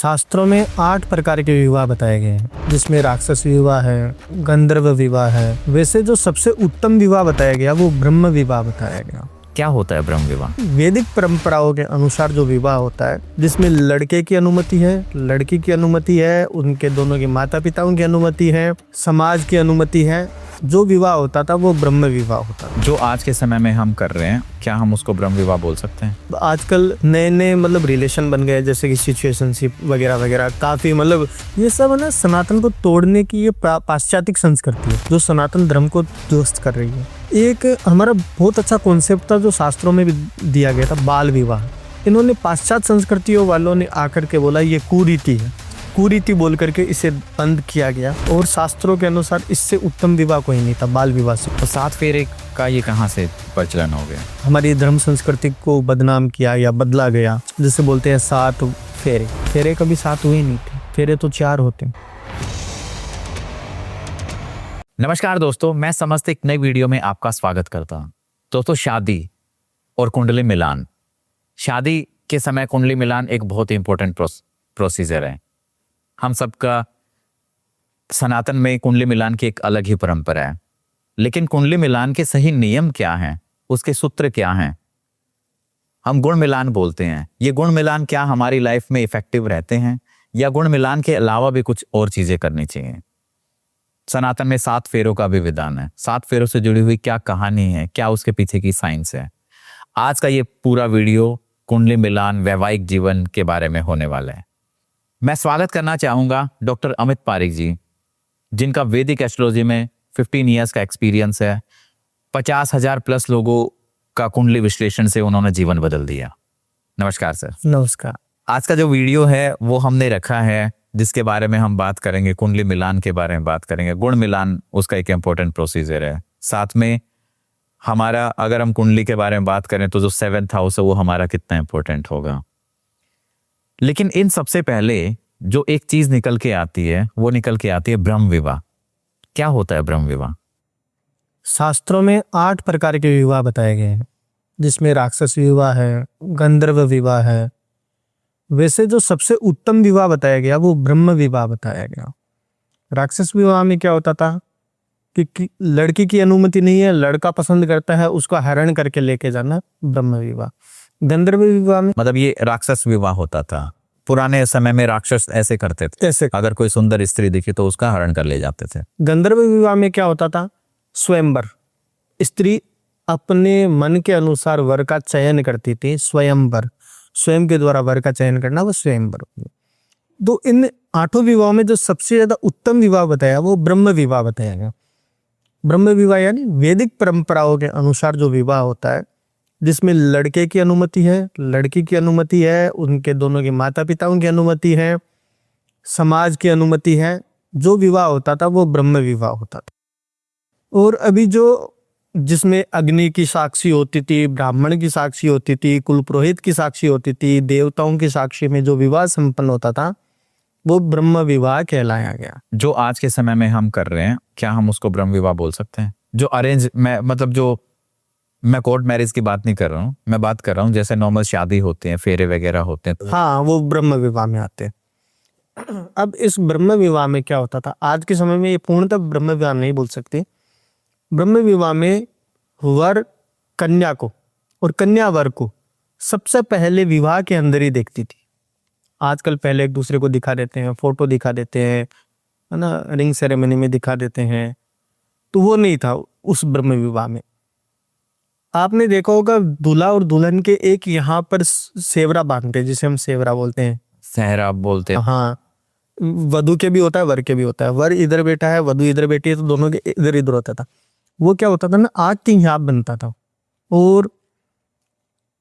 शास्त्रों में 8 प्रकार के विवाह बताए गए हैं, जिसमें राक्षस विवाह है, गंधर्व विवाह है। वैसे जो सबसे उत्तम विवाह बताया गया वो ब्रह्म विवाह बताया गया। क्या होता है ब्रह्म विवाह? वैदिक परंपराओं के अनुसार जो विवाह होता है, जिसमें लड़के की अनुमति है, लड़की की अनुमति है, उनके दोनों के माता पिताओं की अनुमति है, समाज की अनुमति है, जो विवाह होता था वो ब्रह्म विवाह होता था। जो आज के समय में हम कर रहे हैं, क्या हम उसको ब्रह्म विवाह बोल सकते हैं? आजकल नए नए रिलेशन बन गए, जैसे कि सिचुएशनशिप वगैरह वगैरह। काफी ये सब है ना, सनातन को तोड़ने की ये पाश्चात्य संस्कृति है जो सनातन धर्म को ध्वस्त कर रही है। एक हमारा बहुत अच्छा कॉन्सेप्ट था जो शास्त्रों में भी दिया गया था, बाल विवाह। इन्होंने पाश्चात्य संस्कृतियों वालों ने आकर के बोला ये कुरीति है, कुरीति बोल करके इसे बंद किया गया। और शास्त्रों के अनुसार इससे उत्तम विवाह कोई नहीं था बाल विवाह से। तो 7 फेरे का ये कहाँ से प्रचलन हो गया? हमारी धर्म संस्कृति को बदनाम किया या बदला गया, जिसे बोलते हैं 7 फेरे। फेरे कभी 7 हुए नहीं थे, फेरे तो 4 होते हैं। नमस्कार दोस्तों, मैं समस्त एक नई वीडियो में आपका स्वागत करता हूँ। दोस्तों, शादी और कुंडली मिलान। शादी के समय कुंडली मिलान एक बहुत ही इंपॉर्टेंट प्रोसीजर है। हम सबका सनातन में कुंडली मिलान की एक अलग ही परंपरा है, लेकिन कुंडली मिलान के सही नियम क्या हैं, उसके सूत्र क्या हैं? हम गुण मिलान बोलते हैं। ये गुण मिलान क्या हमारी लाइफ में इफेक्टिव रहते हैं, या गुण मिलान के अलावा भी कुछ और चीजें करनी चाहिए? सनातन में 7 फेरों का भी विधान है। 7 फेरों से जुड़ी हुई क्या कहानी है, क्या उसके पीछे की साइंस है? आज का ये पूरा वीडियो कुंडली मिलान वैवाहिक जीवन के बारे में होने वाला है। मैं स्वागत करना चाहूंगा डॉक्टर अमित पारिक जी, जिनका वैदिक एस्ट्रोलॉजी में 15 ईयर्स का एक्सपीरियंस है। 50,000 प्लस लोगों का कुंडली विश्लेषण से उन्होंने जीवन बदल दिया। नमस्कार सर। नमस्कार। आज का जो वीडियो है वो हमने रखा है, जिसके बारे में हम बात करेंगे, कुंडली मिलान के बारे में बात करेंगे। गुण मिलान उसका एक इंपॉर्टेंट प्रोसीजर है। साथ में हमारा, अगर हम कुंडली के बारे में बात करें तो जो 7th हाउस है वो हमारा कितना इंपॉर्टेंट होगा। लेकिन इन सबसे पहले जो एक चीज निकल के आती है वो निकल के आती है ब्रह्म विवाह। क्या होता है ब्रह्म विवाह? शास्त्रों में 8 प्रकार के विवाह बताए गए हैं, जिसमें राक्षस विवाह है, गंधर्व विवाह है। वैसे जो सबसे उत्तम विवाह बताया गया वो ब्रह्म विवाह बताया गया। राक्षस विवाह में क्या होता था कि लड़की की अनुमति नहीं है, लड़का पसंद करता है, उसको हरण करके लेके जाना, ब्रह्म विवाह। गंधर्व विवाह में ये राक्षस विवाह होता था। पुराने समय में राक्षस ऐसे करते थे, ऐसे अगर कोई सुंदर स्त्री दिखी तो उसका हरण कर ले जाते थे। गंधर्व विवाह में क्या होता था, स्वयंवर। स्त्री अपने मन के अनुसार वर का चयन करती थी, स्वयंवर। स्वयं के द्वारा वर का चयन करना वो स्वयंवर। तो इन 8 विवाहों में जो सबसे ज्यादा उत्तम विवाह बताया वो ब्रह्म विवाह बताया गया। ब्रह्म विवाह यानी वैदिक परंपराओं के अनुसार जो विवाह होता है, जिसमें लड़के की अनुमति है, लड़की की अनुमति है, उनके दोनों के माता पिताओं की अनुमति है, समाज की अनुमति है, जो विवाह होता था वो ब्रह्म विवाह होता था। और अभी जो जिसमें अग्नि की साक्षी होती थी, ब्राह्मण की साक्षी होती थी, कुल पुरोहित की साक्षी होती थी, देवताओं की साक्षी में जो विवाह संपन्न होता था वो ब्रह्म विवाह कहलाया गया। जो आज के समय में हम कर रहे हैं, क्या हम उसको ब्रह्म विवाह बोल सकते हैं? जो अरेंज, मैं कोर्ट मैरिज की बात नहीं कर रहा हूँ, मैं बात कर रहा हूँ जैसे नॉर्मल शादी होते हैं, फेरे वगैरह होते हैं, हाँ, वो ब्रह्म विवाह में आते हैं। अब इस ब्रह्म विवाह में क्या होता था, आज के समय में ये पूर्णतः ब्रह्म विवाह नहीं बोल सकते। ब्रह्म विवाह में वर कन्या को और कन्या वर को सबसे पहले विवाह के अंदर ही देखती थी। आजकल पहले एक दूसरे को दिखा देते हैं, फोटो दिखा देते हैं, है ना, रिंग सेरेमनी में दिखा देते हैं, तो वो नहीं था उस ब्रह्म विवाह में। आपने देखा होगा दूल्हा और दुल्हन के एक यहाँ पर सेवरा बांधते हैं, जिसे हम सेवरा बोलते हैं, सहरा बोलते हैं। हाँ, वधु के भी होता है, वर के भी होता है। वर इधर बैठा है, वधु इधर बैठी है, तो दोनों के इधर इधर होता था। वो क्या होता था ना, आग की हिसाब बनता था। और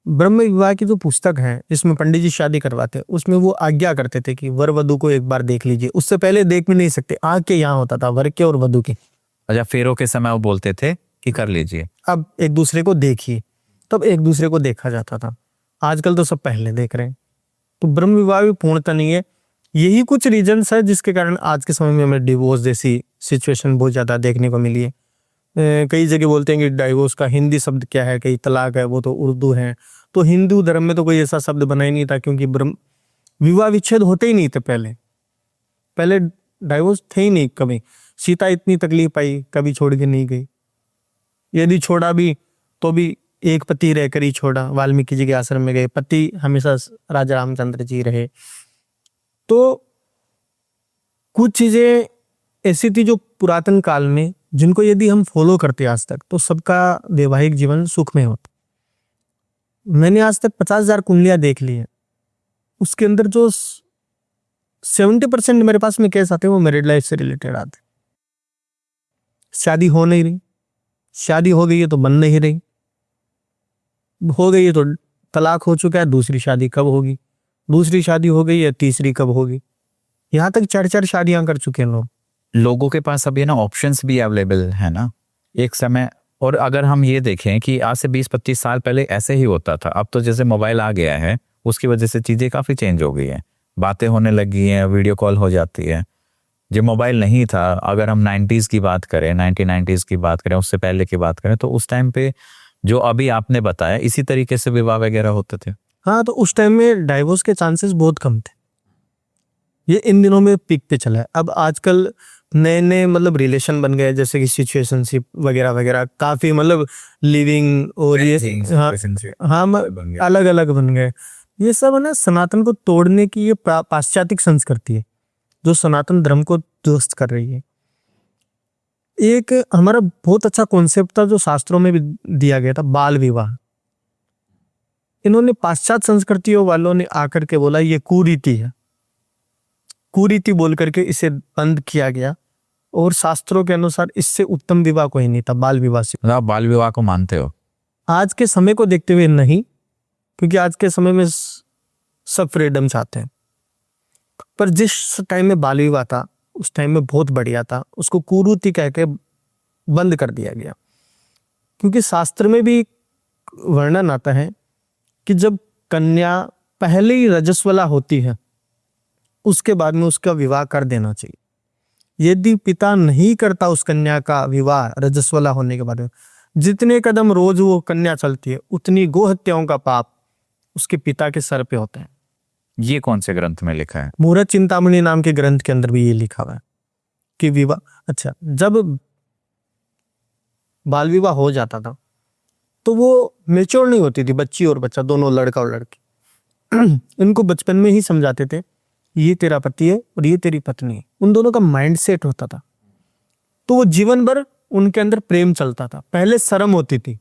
ब्रह्म विवाह की जो पुस्तक है, जिसमें पंडित जी शादी करवाते हैं, उसमें वो आज्ञा करते थे कि वर वधु को एक बार देख लीजिए। उससे पहले देख भी नहीं सकते, आग के यहाँ होता था, वर के और वधु के। अच्छा, फेरों के समय वो बोलते थे कि कर लीजिए, अब एक दूसरे को देखिए, तब एक दूसरे को देखा जाता था। आजकल तो सब पहले देख रहे हैं। तो ब्रह्म विवाह भी पूर्णता नहीं है। यही कुछ रीजंस है जिसके कारण आज के समय में हमें डिवोर्स जैसी सिचुएशन बहुत ज्यादा देखने को मिली है। कई जगह बोलते हैं कि डाइवोर्स का हिंदी शब्द क्या है, कई तलाक है, वो तो उर्दू है। तो हिंदू धर्म में तो कोई ऐसा शब्द बना ही नहीं था, क्योंकि विवाह विच्छेद होते ही नहीं थे पहले। पहले डाइवोर्स थे ही नहीं कभी। सीता इतनी तकलीफ पाई, कभी छोड़ के नहीं गई। यदि छोड़ा भी तो भी एक पति रहकर ही छोड़ा। वाल्मीकि जी के आश्रम में गए, पति हमेशा राजा रामचंद्र जी रहे। तो कुछ चीजें ऐसी थी जो पुरातन काल में, जिनको यदि हम फॉलो करते आज तक, तो सबका वैवाहिक जीवन सुखमय होता। मैंने आज तक 50,000 कुंडलियां देख ली है। उसके अंदर जो 70% मेरे पास में केस आते हैं वो मैरिड लाइफ से रिलेटेड आते हैं। शादी हो नहीं रही, शादी हो गई है तो बन नहीं रही, हो गई है तो तलाक हो चुका है, दूसरी शादी कब होगी, दूसरी शादी हो गई है, तीसरी कब होगी। यहाँ तक 4-4 शादियां कर चुके हैं लोग। लोगों के पास अभी ना ऑप्शंस भी अवेलेबल है ना एक समय। और अगर हम ये देखें कि आज से 20-25 साल पहले ऐसे ही होता था। अब तो जैसे मोबाइल आ गया है उसकी वजह से चीज़ें काफ़ी चेंज हो गई हैं, बातें होने लगी हैं, वीडियो कॉल हो जाती है। जब मोबाइल नहीं था, अगर हम 90s की बात करें, 1990s की बात करें, उससे पहले की बात करें, तो उस टाइम पे जो अभी आपने बताया इसी तरीके से विवाह वगैरह होते थे। हाँ, तो उस टाइम में डाइवोर्स के चांसेस बहुत कम थे। ये इन दिनों में पीक पे चला है। अब आजकल नए नए मतलब रिलेशन बन गए, जैसे कि सिचुएशनशिप वगैरह वगैरह, काफी मतलब लिविंग और ये हाँ अलग अलग बन गए। ये सब है ना सनातन को तोड़ने की ये पाश्चात्य संस्कृति है जो सनातन धर्म को ध्वस्त कर रही है। एक हमारा बहुत अच्छा कॉन्सेप्ट था जो शास्त्रों में भी दिया गया था, बाल विवाह। इन्होंने पाश्चात्य संस्कृतियों वालों ने आकर के बोला ये कुरीति है, कुरीति बोल करके इसे बंद किया गया। और शास्त्रों के अनुसार इससे उत्तम विवाह कोई नहीं था, बाल विवाह से। आप बाल विवाह को मानते हो? आज के समय को देखते हुए नहीं, क्योंकि आज के समय में सब फ्रीडम चाहते हैं। पर जिस टाइम में बाल विवाह था उस टाइम में बहुत बढ़िया था, उसको कुरीति कह के बंद कर दिया गया। क्योंकि शास्त्र में भी वर्णन आता है कि जब कन्या पहले ही रजस्वला होती है उसके बाद में उसका विवाह कर देना चाहिए। यदि पिता नहीं करता उस कन्या का विवाह रजस्वला होने के बाद में, जितने कदम रोज वो कन्या चलती है उतनी गोहत्याओं का पाप उसके पिता के सर पे होता है। ये कौन से ग्रंथ में लिखा है? मुहूर्त चिंतामणि नाम के ग्रंथ के अंदर भी ये लिखा हुआ है कि विवाह, अच्छा, जब बाल विवाह हो जाता था तो वो मेच्योर नहीं होती थी, बच्ची और बच्चा दोनों, लड़का और लड़की। इनको बचपन में ही समझाते थे ये तेरा पति है और ये तेरी पत्नी है। उन दोनों का माइंड सेट होता था, तो वो जीवन भर उनके अंदर प्रेम चलता था। पहले शर्म होती थी।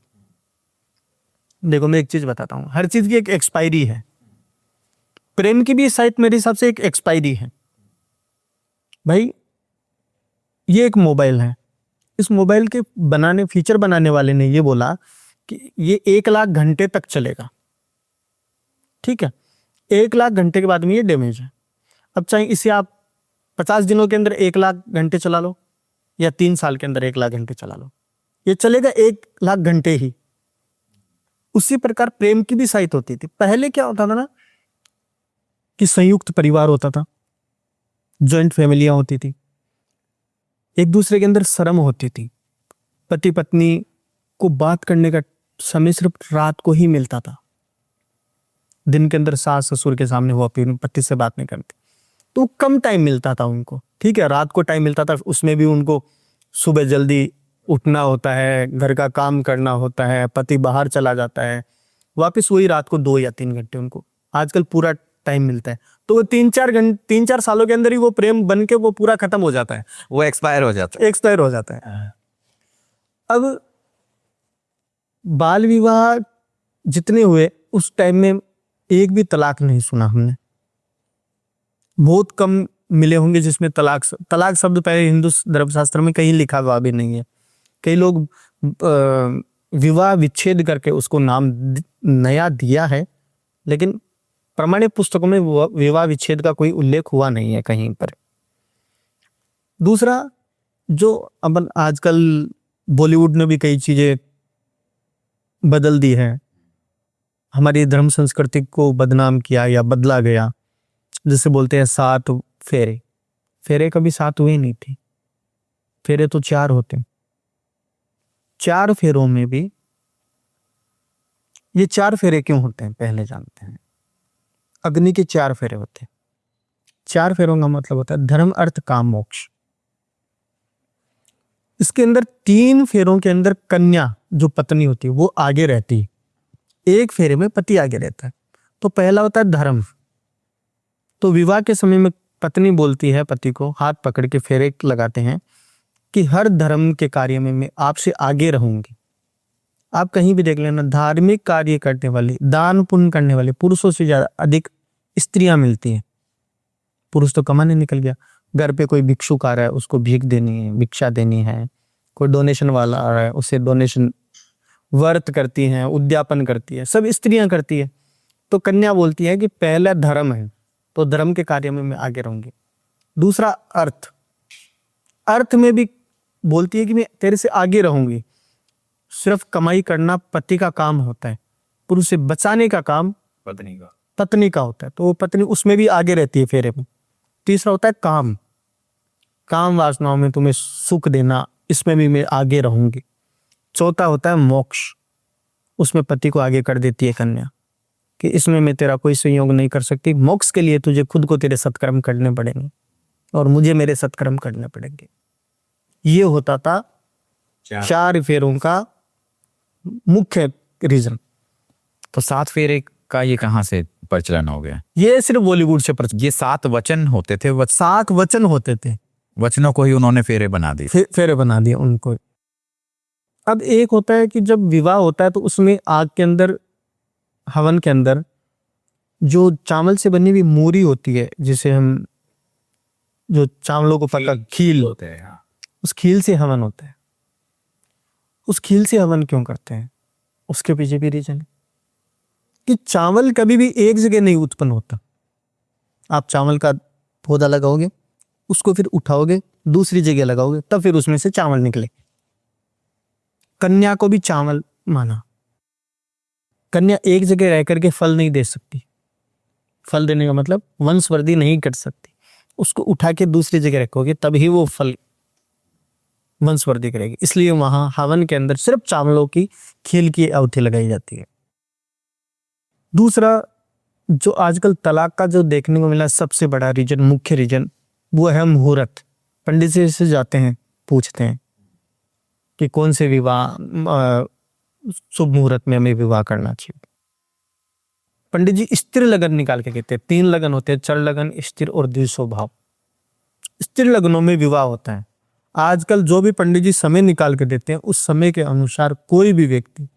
देखो मैं एक चीज बताता हूँ, हर चीज की एक एक्सपायरी है। प्रेम की भी शायद मेरे हिसाब से एक एक्सपायरी है। भाई ये एक मोबाइल है, इस मोबाइल के फीचर बनाने वाले ने ये बोला कि ये 1,00,000 घंटे तक चलेगा। ठीक है, 1,00,000 घंटे के बाद में ये डैमेज है। अब चाहे इसे आप 50 दिनों के अंदर 1,00,000 घंटे चला लो या 3 साल के अंदर 1,00,000 घंटे चला लो, ये चलेगा 1,00,000 घंटे ही। उसी प्रकार प्रेम की भी साइट होती थी। पहले क्या होता था ना कि संयुक्त परिवार होता था, जॉइंट फैमिलियां होती थी, एक दूसरे के अंदर शर्म होती थी। पति पत्नी को बात करने का समय सिर्फ रात को ही मिलता था। दिन के अंदर सास ससुर के सामने वो अपने पति से बात नहीं करते, तो कम टाइम मिलता था उनको। ठीक है, रात को टाइम मिलता था, उसमें भी उनको सुबह जल्दी उठना होता है, घर का काम करना होता है, पति बाहर चला जाता है, वापस वही रात को 2 या 3 घंटे उनको आजकल पूरा टाइम मिलता है। तो वो 3-4 सालों के अंदर ही वो प्रेम बन के वो पूरा खत्म हो जाता है, वो एक्सपायर हो जाता है। अब बाल विवाह जितने हुए उस टाइम में एक भी तलाक नहीं सुना हमने। बहुत कम मिले होंगे जिसमें तलाक शब्द पहले हिंदू धर्मशास्त्र में कहीं लिखा हुआ भी नहीं है। कई लोग विवाह विच्छेद करके उसको नाम नया दिया है, लेकिन प्रमाणित पुस्तकों में विवाह विच्छेद का कोई उल्लेख हुआ नहीं है कहीं पर। दूसरा, जो अब आजकल बॉलीवुड ने भी कई चीजें बदल दी है, हमारी धर्म संस्कृति को बदनाम किया या बदला गया। जैसे बोलते हैं 7 फेरे, फेरे कभी 7 हुए नहीं थे, फेरे तो 4 होते। 4 फेरों में भी ये 4 फेरे क्यों होते हैं पहले जानते हैं। अग्नि के 4 फेरे होते हैं। 4 फेरों का मतलब होता है धर्म अर्थ काम मोक्ष। इसके अंदर 3 फेरों के अंदर कन्या जो पत्नी होती है वो आगे रहती है, एक फेरे में पति आगे रहता है। तो पहला होता है धर्म। तो विवाह के समय में पत्नी बोलती है पति को, हाथ पकड़ के फेरे लगाते हैं कि हर धर्म के कार्य में मैं आपसे आगे रहूंगी। आप कहीं भी देख लेना, धार्मिक कार्य करने वाली, दान पुण्य करने वाले पुरुषों से ज्यादा अधिक स्त्रियां मिलती हैं। पुरुष तो कमाने निकल गया, घर पे कोई भिक्षुक आ रहा है उसको भीख देनी है, भिक्षा देनी है, कोई डोनेशन वाला आ रहा है उसे डोनेशन, व्रत करती हैं, उद्यापन करती है, सब स्त्रियां करती है। तो कन्या बोलती है कि पहला धर्म है तो धर्म के कार्य में मैं आगे रहूंगी। दूसरा अर्थ, अर्थ में भी बोलती है कि मैं तेरे से आगे रहूंगी। सिर्फ कमाई करना पति का काम होता है, पुरुष से बचाने का काम पत्नी का होता है। तो वो पत्नी उसमें भी आगे रहती है फेरे में। तीसरा होता है काम, काम वासनाओं में तुम्हें सुख देना, इसमें भी मैं आगे रहूंगी। चौथा होता है मोक्ष, उसमें पति को आगे कर देती है कन्या कि इसमें मैं तेरा कोई संयोग नहीं कर सकती, मोक्ष के लिए तुझे खुद को तेरे सत्कर्म करने पड़ेंगे और मुझे मेरे सत्कर्म करने पड़ेंगे। ये होता था 4 फेरों का मुख्य रीजन। तो 7 फेरे का ये कहाँ से प्रचलन हो गया? ये सिर्फ बॉलीवुड से ये 7 वचन होते थे, 7 वचन होते थे, वचनों को ही उन्होंने फेरे बना दी। फेरे बना दिए उनको। अब एक होता है कि जब विवाह होता है तो उसमें आग के अंदर, हवन के अंदर जो चावल से बनी हुई मूरी होती है, जिसे हम जो चावलों को पका खील होते हैं, हाँ। उस खील से हवन होता है। उस खील से हवन क्यों करते हैं, उसके पीछे भी रीजन है कि चावल कभी भी एक जगह नहीं उत्पन्न होता। आप चावल का पौधा लगाओगे, उसको फिर उठाओगे, दूसरी जगह लगाओगे, तब फिर उसमें से चावल निकले। कन्या को भी चावल माना। कन्या एक जगह रह करके फल नहीं दे सकती। फल देने का मतलब वंशवृद्धि नहीं कर सकती। उसको उठा के दूसरी जगह रखोगे तभी वो फल वंशवृद्धि करेगी। इसलिए वहां हवन के अंदर सिर्फ चावलों की खील की अवधि लगाई जाती है। दूसरा, जो आजकल तलाक का जो देखने को मिला सबसे बड़ा रीजन, मुख्य रीजन, वो है मुहूर्त। पंडित जी से जाते हैं, पूछते हैं कि कौन से विवाह शुभ मुहूर्त में हमें विवाह करना चाहिए। पंडित जी स्थिर लगन निकाल के कहते हैं। 3 लगन होते हैं, चर लगन, स्थिर और द्विस्वभाव। स्थिर लगनों में विवाह होता है। आजकल जो भी पंडित जी समय निकाल के देते हैं उस समय के अनुसार कोई भी व्यक्ति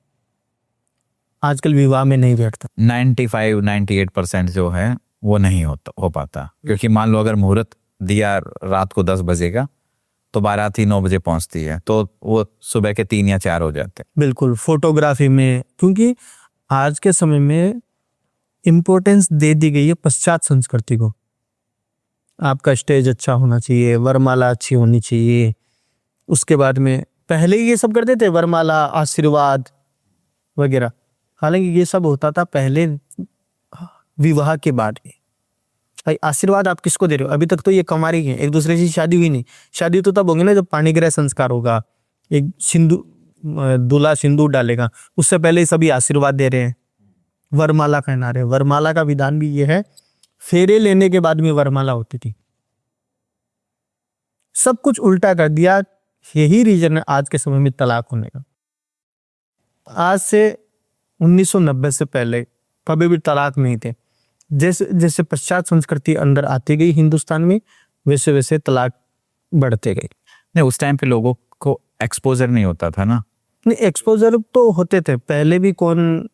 आजकल विवाह में नहीं बैठता। 95-98% जो है वो नहीं हो पाता, क्योंकि मान लो अगर मुहूर्त दिया रात को 10 बजेगा तो बारात ही 9 बजे पहुंचती है, तो वो सुबह के 3 या 4 हो जाते हैं। बिल्कुल। फोटोग्राफी में, क्योंकि आज के समय में इम्पोर्टेंस दे दी गई है पश्चात संस्कृति को। आपका स्टेज अच्छा होना चाहिए, वरमाला अच्छी होनी चाहिए। उसके बाद में पहले ये सब करते थे, वरमाला, आशीर्वाद वगैरह। हालांकि ये सब होता था पहले विवाह के बाद में। भाई आशीर्वाद आप किसको दे रहे हो? अभी तक तो ये कुंवारी हैं, एक दूसरे से शादी हुई नहीं। शादी तो तब होगी ना जब पाणिग्रह संस्कार होगा, एक दूल्हा सिंदूर डालेगा, उससे पहले ही सभी आशीर्वाद दे रहे हैं, वरमाला पहना रहे हैं। वरमाला का विधान भी ये है, फेरे लेने के बाद में वरमाला होती थी। सब कुछ उल्टा कर दिया। यही रीजन है आज के समय में तलाक होने का। आज से 1990 से पहले कभी भी तलाक नहीं थे। जैसे जैसे पश्चात संस्कृति अंदर आती गई हिंदुस्तान में, वैसे वैसे तलाक बढ़ते गए। नहीं, उस टाइम पे लोगों को एक्सपोजर नहीं होता था ना। नहीं, एक्सपोजर तो होते थे पहले भी। कौन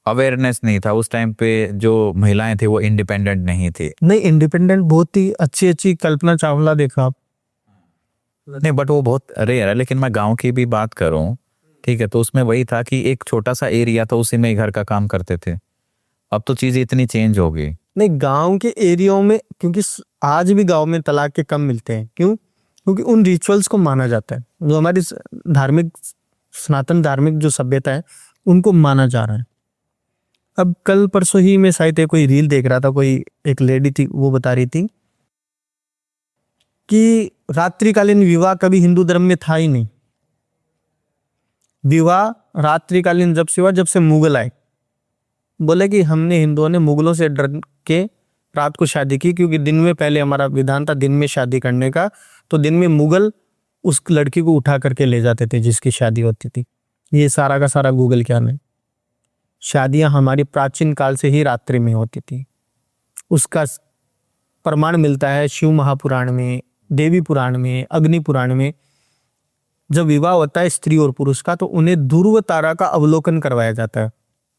अवेयरनेस नहीं था उस टाइम पे। जो महिलाएं थी वो इंडिपेंडेंट नहीं थी। नहीं, इंडिपेंडेंट बहुत ही अच्छी अच्छी, कल्पना चावला देखा आप। नहीं, बट वो बहुत रेयर है। लेकिन मैं गांव की भी बात करूं, ठीक है, तो उसमें वही था कि एक छोटा सा एरिया था, उसी में घर का काम करते थे। अब तो चीजें इतनी चेंज हो गई। नहीं, गांव के एरियाओं में, क्योंकि आज भी गांव में तलाक के कम मिलते हैं। क्यों? क्योंकि उन रिचुअल्स को माना जाता है। जो हमारी धार्मिक, सनातन धार्मिक जो सभ्यता है, उनको माना जा रहा है। अब कल परसों ही मैं शायद कोई रील देख रहा था, कोई एक लेडी थी, वो बता रही थी कि रात्रिकालीन विवाह कभी हिंदू धर्म में था ही नहीं। विवाह रात्रिकालीन जब से हुआ, जब से मुगल आए। बोले कि हमने हिंदुओं ने मुगलों से डर के रात को शादी की, क्योंकि दिन में पहले हमारा विधान था दिन में शादी करने का, तो दिन में मुगल उस लड़की को उठा करके ले जाते थे जिसकी शादी होती थी। ये सारा का सारा गूगल क्या है। शादियां हमारी प्राचीन काल से ही रात्रि में होती थी। उसका प्रमाण मिलता है शिव महापुराण में, देवी पुराण में, अग्नि पुराण में। जब विवाह होता है स्त्री और पुरुष का, तो उन्हें ध्रुव तारा का अवलोकन करवाया जाता है।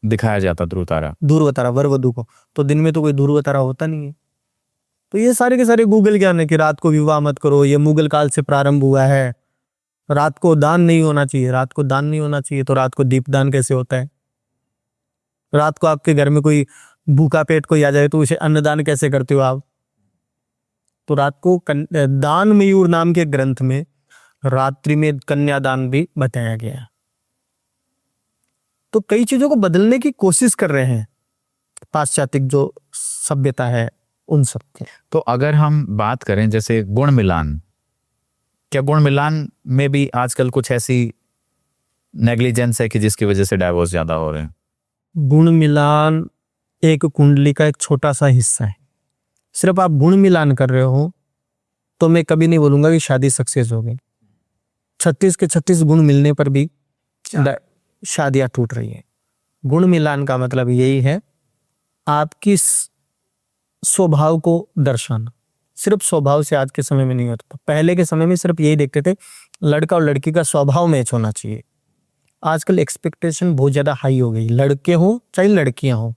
दिखाया जाता ध्रुव तारा, ध्रुव तारा वर वधु को, तो दिन में तो कोई ध्रुव तारा होता नहीं है। तो ये सारे के सारे गूगल ज्ञान है कि रात को विवाह मत करो, ये मुगल काल से प्रारंभ हुआ है। रात को दान नहीं होना चाहिए, रात को दान नहीं होना चाहिए, तो रात को दीपदान कैसे होता है? रात को आपके घर में कोई भूखा पेट कोई आ जाए तो उसे अन्नदान कैसे करते हो आप? तो रात को दान मयूर नाम के ग्रंथ में रात्रि में कन्यादान भी बताया गया है। तो कई चीजों को बदलने की कोशिश कर रहे हैं पाश्चात्य जो सभ्यता है उन सब के। तो अगर हम बात करें जैसे गुण मिलान, क्या गुण मिलान में भी आजकल कुछ ऐसी नेग्लिजेंस है कि जिसकी वजह से डाइवोर्स ज्यादा हो रहे हैं? गुण मिलान एक कुंडली का एक छोटा सा हिस्सा है। सिर्फ आप गुण मिलान कर रहे हो तो मैं कभी नहीं बोलूंगा कि शादी सक्सेस हो गई। 36 के 36 गुण मिलने पर भी शादियां टूट रही है। गुण मिलान का मतलब यही है आपकी स्वभाव को दर्शाना। सिर्फ स्वभाव से आज के समय में नहीं होता। पहले के समय में सिर्फ यही देखते थे लड़का और लड़की का स्वभाव मैच होना चाहिए। आजकल एक्सपेक्टेशन बहुत ज्यादा हाई हो गई, लड़के हो चाहे लड़कियां हो।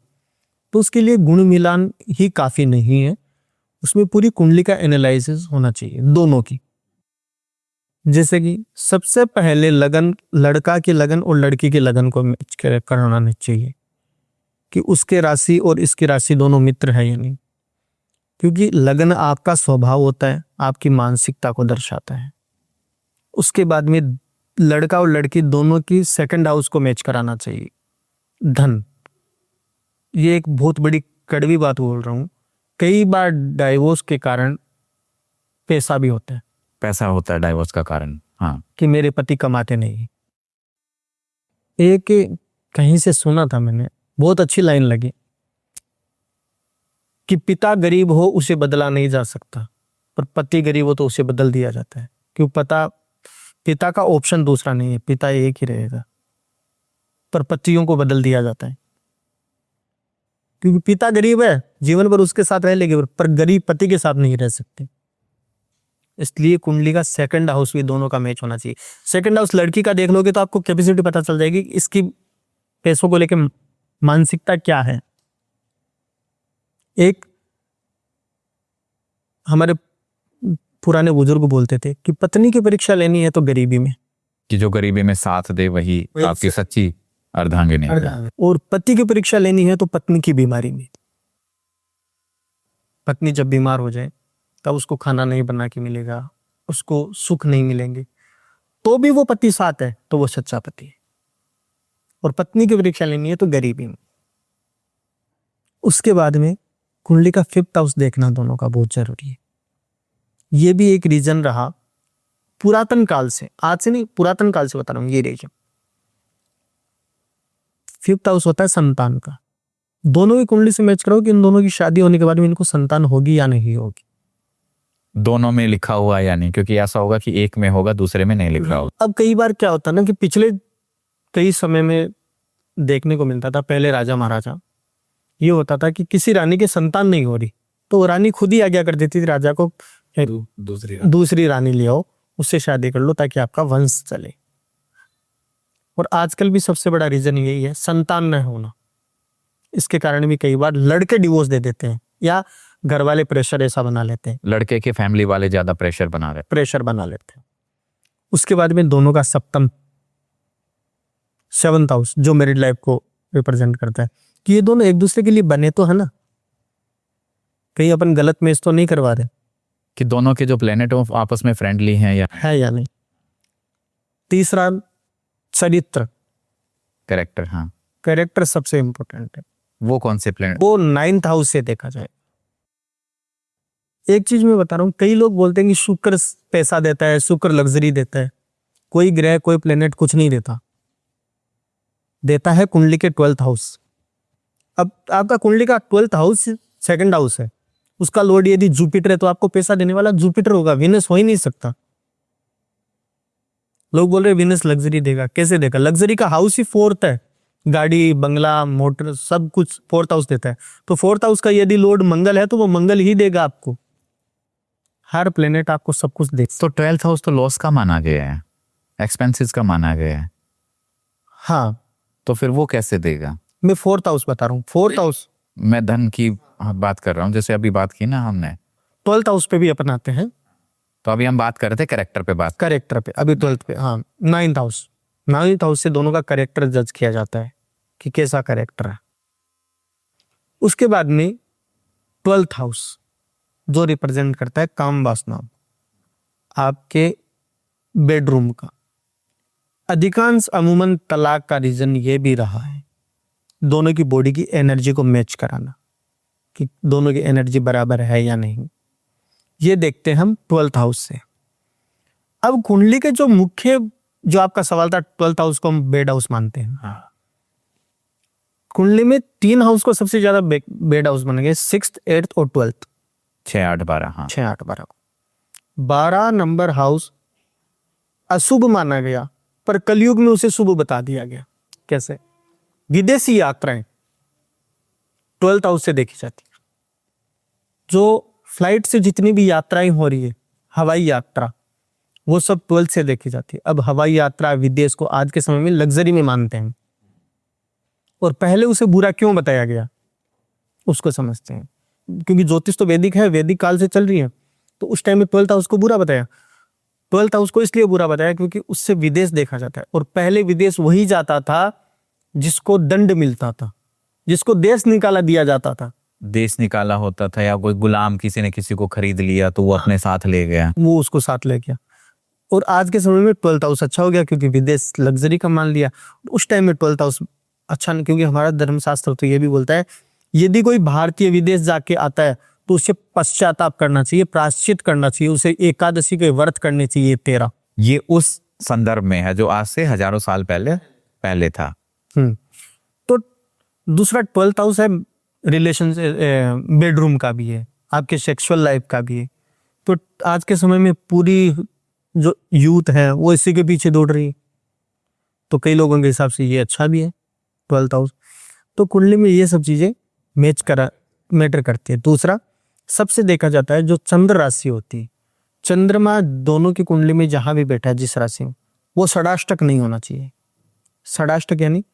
तो उसके लिए गुण मिलान ही काफी नहीं है, उसमें पूरी कुंडली का एनालिसिस होना चाहिए दोनों की। जैसे कि सबसे पहले लगन, लड़का की लगन और लड़की की लगन को मैच कराना चाहिए कि उसके राशि और इसकी राशि दोनों मित्र है या नहीं। क्योंकि लगन आपका स्वभाव होता है, आपकी मानसिकता को दर्शाता है। उसके बाद में लड़का और लड़की दोनों की सेकंड हाउस को मैच कराना चाहिए। धन, ये एक बहुत बड़ी कड़वी बात बोल रहा हूं, कई बार डाइवोर्स के कारण पैसा भी होता है। पैसा होता है डाइवोर्स का कारण, हाँ। कि मेरे पति कमाते नहीं। एक कहीं से सुना था मैंने, बहुत अच्छी लाइन लगी कि पिता गरीब हो उसे बदला नहीं जा सकता, पर पति गरीब हो तो उसे बदल दिया जाता है। क्यों? पिता का ऑप्शन दूसरा नहीं है, पिता एक ही रहेगा, पर पतियों को बदल दिया जाता है। क्योंकि पिता गरीब है, जीवन भर उसके साथ रह लेंगे, पर गरीब पति के साथ नहीं रह सकते। इसलिए कुंडली का सेकंड हाउस भी दोनों का मैच होना चाहिए। सेकंड हाउस लड़की का देख लोगे तो आपको कैपेसिटी पता चल जाएगी इसकी पैसों को लेकर मानसिकता क्या है। एक हमारे पुराने बुजुर्ग बोलते थे कि पत्नी की परीक्षा लेनी है तो गरीबी में, कि जो गरीबी में साथ दे वही आपकी सच्ची अर्धांगिनी है। और पति की परीक्षा लेनी है तो पत्नी की बीमारी में। पत्नी जब बीमार हो जाए तब उसको खाना नहीं बना के मिलेगा, उसको सुख नहीं मिलेंगे, तो भी वो पति साथ है तो वो सच्चा पति है। और पत्नी की परीक्षा लेनी है तो गरीबी में। उसके बाद में कुंडली का 5th हाउस देखना दोनों का बहुत जरूरी है। ये भी एक रीजन रहा पुरातन काल से, आज से नहीं, पुरातन काल से बता रहा हूं ये रीजन। 5th हाउस होता है संतान का। दोनों की कुंडली से मैच करो कि इन दोनों की शादी होने के बाद में इनको संतान होगी या नहीं होगी। दोनों में लिखा हुआ या नहीं, क्योंकि ऐसा होगा कि एक में होगा दूसरे में नहीं लिखा होगा। अब कई बार क्या होता है ना कि पिछले कई समय में देखने को मिलता था, पहले राजा महाराजा ये होता था कि किसी रानी के संतान नहीं हो रही तो रानी खुद ही आज्ञा कर देती थी राजा को, दूसरी रानी ले आओ, उससे शादी कर लो ताकि आपका वंश चले। और आजकल भी सबसे बड़ा रीजन यही है, संतान न होना। इसके कारण भी कई बार लड़के डिवोर्स दे देते हैं या घर वाले प्रेशर ऐसा बना लेते हैं, लड़के के फैमिली वाले ज्यादा प्रेशर बना लेते हैं। उसके बाद में दोनों का सप्तम 7th हाउस जो मैरिड लाइफ को रिप्रेजेंट करता है कि ये दोनों एक दूसरे के लिए बने तो है ना, कहीं अपन गलत मैच तो नहीं करवा रहे कि दोनों के जो प्लेनेट आपस में फ्रेंडली हैं या नहीं। तीसरा चरित्र, कैरेक्टर, हाँ। कैरेक्टर सबसे इंपॉर्टेंट है। वो कौन से प्लेनेट? वो 9th हाउस से देखा जाए। एक चीज मैं बता रहा हूं, कई लोग बोलते हैं कि शुक्र पैसा देता है, शुक्र लग्जरी देता है। कोई ग्रह कोई प्लेनेट कुछ नहीं देता, देता है कुंडली के 12th हाउस। अब आपका कुंडली का 12th हाउस सेकंड हाउस है, उसका लॉर्ड यदि जुपिटर है तो आपको पैसा देने वाला जुपिटर होगा, विनस हो ही नहीं सकता। लोग बोल रहे विनस लग्जरी देगा, कैसे देगा? लग्जरी का हाउस ही 4th है, गाड़ी बंगला मोटर सब कुछ 4th हाउस देता है। तो 4th हाउस का यदि लॉर्ड मंगल है तो वो मंगल ही देगा आपको, हर प्लेनेट आपको सब कुछ देगा। तो 12th हाउस तो लॉस का माना गया है, एक्सपेंसेस का माना गया है, हाँ, तो फिर वो कैसे देगा? मैं 4th हाउस बता रहा हूँ। 4th हाउस मैं धन की बात कर रहा हूँ, जैसे अभी बात की ना हमने, 12th हाउस पे भी अपनाते हैं, तो अभी हम बात कर रहे थे कैरेक्टर पे बात। करेक्टर पे, अभी 12th पे। हाँ, 9th हाउस, 9th हाउस से दोनों का करेक्टर जज किया जाता है कि कैसा करेक्टर है। उसके बाद में 12th हाउस जो रिप्रेजेंट करता है काम वासना, आपके बेडरूम का। अधिकांश अमूमन तलाक का रीजन ये भी रहा है, दोनों की बॉडी की एनर्जी को मैच कराना, कि दोनों की एनर्जी बराबर है या नहीं, ये देखते हैं हम 12th हाउस से। अब कुंडली के जो मुख्य, जो आपका सवाल था, 12th हाउस को हम बेड हाउस मानते हैं। कुंडली में 3 हाउस को सबसे ज्यादा बेड हाउस माना गया, 6th 8th और 12th। 6 8 12, हाँ 6 8 12 12 नंबर हाउस अशुभ माना गया, पर कलयुग में उसे शुभ बता दिया गया। कैसे? विदेशी यात्राएं 12th हाउस से देखी जाती है। जो फ्लाइट से जितनी भी यात्राएं हो रही है, हवाई यात्रा, वो सब 12th से देखी जाती है। अब हवाई यात्रा विदेश को आज के समय में लग्जरी में मानते हैं, और पहले उसे बुरा क्यों बताया गया उसको समझते हैं, क्योंकि ज्योतिष तो वैदिक है, वैदिक काल से चल रही है, तो उस टाइम में 12th हाउस को बुरा बताया। 12th हाउस को इसलिए बुरा बताया क्योंकि उससे विदेश देखा जाता है, और पहले विदेश वही जाता था जिसको दंड मिलता था, जिसको देश निकाला दिया जाता था। देश निकाला होता था, या कोई गुलाम किसी ने किसी को खरीद लिया तो वो अपने साथ ले गया, वो उसको साथ ले गया। और आज के समय में 12th हाउस अच्छा हो गया क्योंकि विदेश लग्जरी का मान लिया। उस टाइम में 12th हाउस अच्छा नहीं, क्योंकि हमारा धर्मशास्त्र तो ये भी बोलता है यदि कोई भारतीय विदेश जाके आता है तो उसे पश्चाताप करना चाहिए, प्रायश्चित करना चाहिए, उसे एकादशी के व्रत करने चाहिए 13। ये उस संदर्भ में है जो आज से हजारों साल पहले था। तो दूसरा 12th हाउस है रिलेशन, बेडरूम का भी है, आपके सेक्सुअल लाइफ का भी है। तो आज के समय में पूरी जो यूथ है वो इसी के पीछे दौड़ रही है, तो कई लोगों के हिसाब से ये अच्छा भी है 12th हाउस। तो कुंडली में ये सब चीजें मैटर करती है। दूसरा सबसे देखा जाता है जो चंद्र राशि होती है, चंद्रमा दोनों की कुंडली में जहां भी बैठा है जिस राशि में, वो षडाष्टक नहीं होना चाहिए। षडाष्टक यानी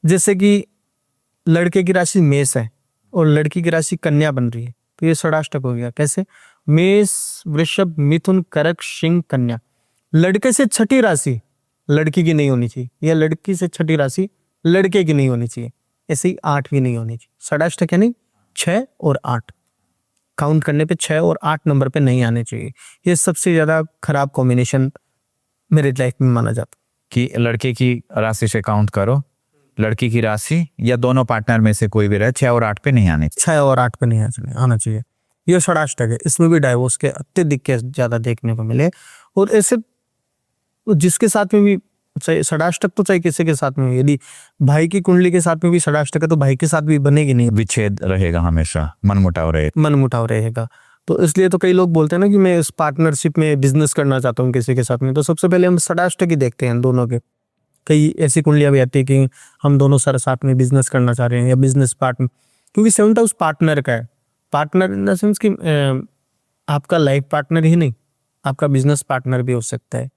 जैसे कि लड़के की राशि मेष है और लड़की की राशि कन्या बन रही है, तो ये षडाष्टक हो गया। कैसे? मेष वृषभ मिथुन कर्क सिंह कन्या, लड़के से छठी राशि लड़की की नहीं होनी चाहिए, या लड़की से छठी राशि लड़के की नहीं होनी चाहिए, ऐसे ही 8 भी नहीं होनी चाहिए। षडाष्टक यानी 6 और 8, काउंट करने पे 6 और 8 नंबर पे नहीं आने चाहिए। ये सबसे ज्यादा खराब कॉम्बिनेशन मेरे लाइफ में माना जाता कि लड़के की राशि से काउंट करो, लड़की की राशि या दोनों पार्टनर में से कोई भी रहे, 6 और 8 पे नहीं आने चाहिए। 6 और 8 पे नहीं आना चाहिए। ये षडाष्टक है, इसमें भी डाइवोर्स के अत्यधिक केस ज्यादा देखने को मिले। और ऐसे जिसके साथ में भी चाहे षडाष्टक, तो चाहे किसी के साथ में, यदि भाई की कुंडली के साथ में भी षडाष्टक है तो भाई के साथ भी बनेगी नहीं, विच्छेद रहेगा, हमेशा मनमुटाव रहेगा। तो इसलिए तो कई लोग बोलते हैं ना कि मैं इस पार्टनरशिप में बिजनेस करना चाहता हूँ किसी के साथ में, तो सबसे पहले हम षडाष्टक ही देखते हैं दोनों के। कई ऐसी कुंडलियां भी आती है कि हम दोनों सर साथ में बिजनेस करना चाह रहे हैं, या बिजनेस पार्टनर, क्योंकि 7th हाउस पार्टनर का है। पार्टनर इन द सेंस कि आपका लाइफ पार्टनर ही नहीं, आपका बिजनेस पार्टनर भी हो सकता है।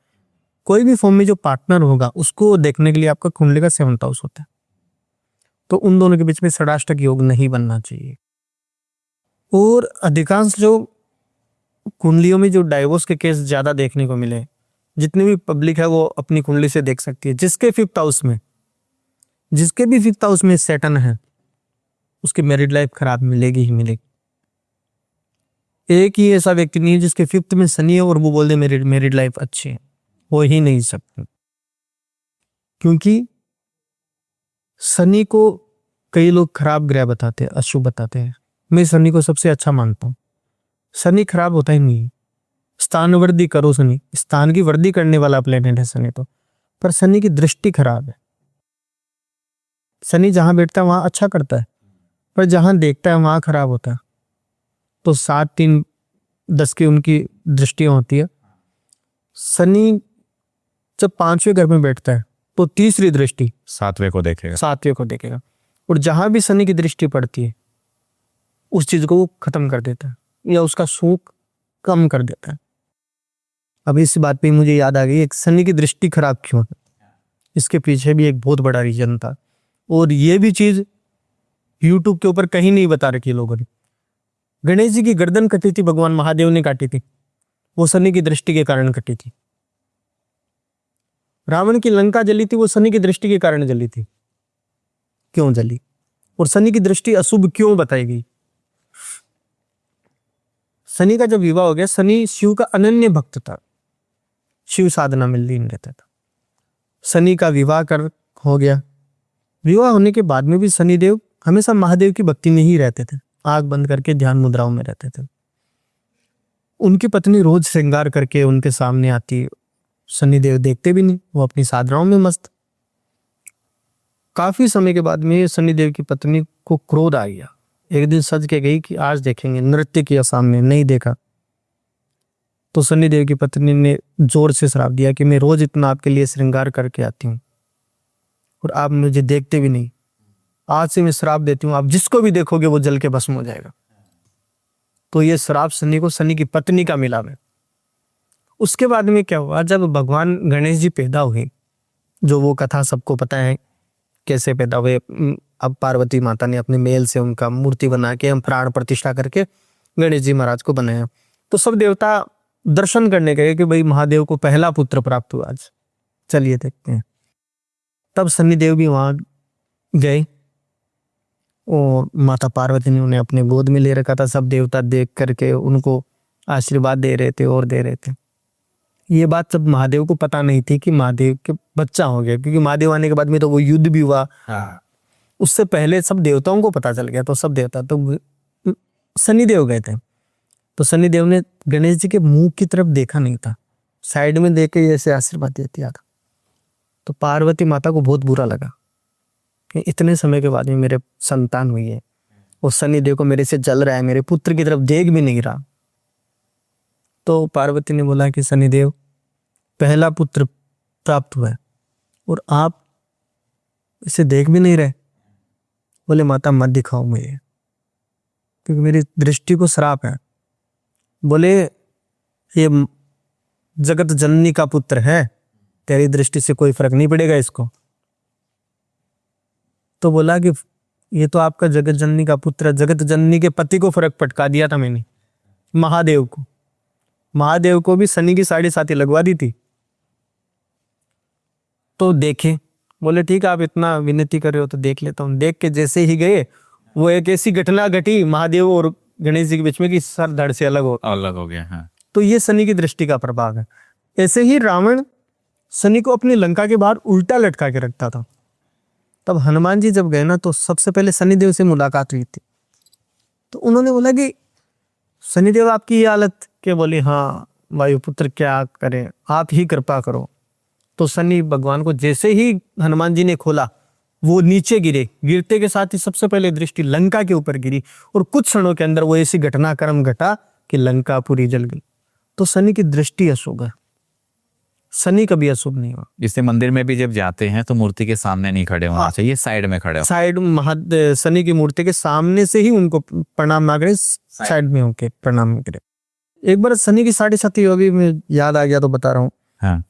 कोई भी फॉर्म में जो पार्टनर होगा उसको देखने के लिए आपका कुंडली का 7th हाउस होता है। तो उन दोनों के बीच में षडाष्टक योग नहीं बनना चाहिए। और अधिकांश जो कुंडलियों में जो डाइवोर्स के केस ज्यादा देखने को मिले, जितनी भी पब्लिक है वो अपनी कुंडली से देख सकती है। जिसके 5th हाउस में, जिसके भी 5th हाउस में सैटर्न है, उसकी मैरिड लाइफ खराब मिलेगी ही मिलेगी। एक ही ऐसा व्यक्ति नहीं है जिसके 5th में शनि है और वो बोल दे मेरी मैरिड लाइफ अच्छी है, हो ही नहीं सकती। क्योंकि शनि को कई लोग खराब ग्रह बताते हैं, अशुभ बताते हैं। मैं शनि को सबसे अच्छा मानता हूं। शनि खराब होता ही नहीं, स्थान वृद्धि करो शनि, स्थान की वृद्धि करने वाला प्लेनेट है शनि तो, पर शनि की दृष्टि खराब है। शनि जहां बैठता है वहां अच्छा करता है, पर जहां देखता है वहां खराब होता है। तो 7-3-10 की उनकी दृष्टियां होती है। शनि जब 5वें घर में बैठता है तो तीसरी दृष्टि 7वें को देखेगा। 7वें को देखेगा, और जहां भी शनि की दृष्टि पड़ती है उस चीज को वो खत्म कर देता है या उसका सुख कम कर देता है। अब इस बात पे मुझे याद आ गई, एक शनि की दृष्टि खराब क्यों है, इसके पीछे भी एक बहुत बड़ा रीजन था, और ये भी चीज यूट्यूब के ऊपर कहीं नहीं बता रखी लोगों ने। गणेश जी की गर्दन कटी थी, भगवान महादेव ने काटी थी, वो शनि की दृष्टि के कारण कटी थी। रावण की लंका जली थी, वो शनि की दृष्टि के कारण जली थी। क्यों जली, और शनि की दृष्टि अशुभ क्यों बताई गई? शनि का जब विवाह हो गया, शनि शिव का अनन्य भक्त था, शिव साधना में लीन रहता था। शनि का विवाह कर हो गया। विवाह होने के बाद में भी शनिदेव हमेशा महादेव की भक्ति में ही रहते थे, आंख बंद करके ध्यान मुद्राओं में रहते थे। उनकी पत्नी रोज श्रृंगार करके उनके सामने आती, शनिदेव देखते भी नहीं, वो अपनी साधनाओं में मस्त। काफी समय के बाद में शनिदेव की पत्नी को क्रोध आ गया। एक दिन सज के गई कि आज देखेंगे, नृत्य किया सामने, नहीं देखा। तो शनिदेव की पत्नी ने जोर से श्राप दिया कि मैं रोज इतना आपके लिए श्रृंगार करके आती हूँ और आप मुझे देखते भी नहीं। आज से मैं श्राप देती हूँ, आप जिसको भी देखोगे वो जल के भस्म हो जाएगा। तो ये श्राप शनि को शनि की पत्नी का मिला है। उसके बाद में क्या हुआ, जब भगवान गणेश जी पैदा हुए, जो वो कथा सबको पता है कैसे पैदा हुए। अब पार्वती माता ने अपने मेल से उनका मूर्ति बना के हम प्राण प्रतिष्ठा करके गणेश जी महाराज को बनाया। तो सब देवता दर्शन करने गए कि भाई महादेव को पहला पुत्र प्राप्त हुआ आज, चलिए देखते हैं। तब शनिदेव भी वहां गए और माता पार्वती ने उन्हें अपने गोद में ले रखा था। सब देवता देख करके उनको आशीर्वाद दे रहे थे और दे रहे थे। ये बात सब महादेव को पता नहीं थी कि महादेव के बच्चा हो गया, क्योंकि महादेव आने के बाद में तो वो युद्ध भी हुआ। उससे पहले सब देवताओं को पता चल गया। तो सब देवता तो शनिदेव गए थे, तो शनिदेव ने गणेश जी के मुंह की तरफ देखा नहीं था, साइड में देख के ऐसे आशीर्वाद दे दिया था। तो पार्वती माता को बहुत बुरा लगा कि इतने समय के बाद में मेरे संतान हुई है और शनिदेव को मेरे से जल रहा है, मेरे पुत्र की तरफ देख भी नहीं रहा। तो पार्वती ने बोला कि शनिदेव, पहला पुत्र प्राप्त हुआ है और आप इसे देख भी नहीं रहे। बोले माता मत दिखाओ मुझे, क्योंकि मेरी दृष्टि को श्राप है। बोले ये जगत जननी का पुत्र है, तेरी दृष्टि से कोई फर्क नहीं पड़ेगा इसको। तो बोला कि ये तो आपका जगत जननी का पुत्र है। जगत जननी के पति को फर्क पटका दिया था मैंने, महादेव को। महादेव को भी शनि की 7.5 लगवा दी थी। तो देखे, बोले ठीक है आप इतना विनती कर रहे हो तो देख लेता हूँ। देख के जैसे ही गए, वो एक ऐसी घटना घटी महादेव और गणेश जी के बीच में कि सर धड़ से अलग हो गया। हाँ। तो ये शनि की दृष्टि का प्रभाव है। ऐसे ही रावण शनि को अपनी लंका के बाहर उल्टा लटका के रखता था। तब हनुमान जी जब गए ना, तो सबसे पहले शनिदेव से मुलाकात हुई थी। तो उन्होंने बोला कि शनिदेव आपकी ये हालत, के बोले हाँ वायुपुत्र क्या करें, आप ही कृपा करो। तो शनि भगवान को जैसे ही हनुमान जी ने खोला, वो नीचे गिरे। गिरते के साथ ही सबसे पहले दृष्टि लंका के ऊपर गिरी और कुछ क्षणों के अंदर वो ऐसी घटनाक्रम घटा कि लंका पूरी जल गई। तो शनि की दृष्टि अशुभ है, शनि कभी अशुभ नहीं हुआ। इससे मंदिर में भी जब जाते हैं तो मूर्ति के सामने नहीं खड़े होना चाहिए, साइड में खड़े हो। साइड शनि की मूर्ति के सामने से ही उनको प्रणाम ना करें, साइड में होके प्रणाम करें। एक बार शनि की 7.5 अभी मैं याद आ गया तो बता रहा हूँ। हाँ।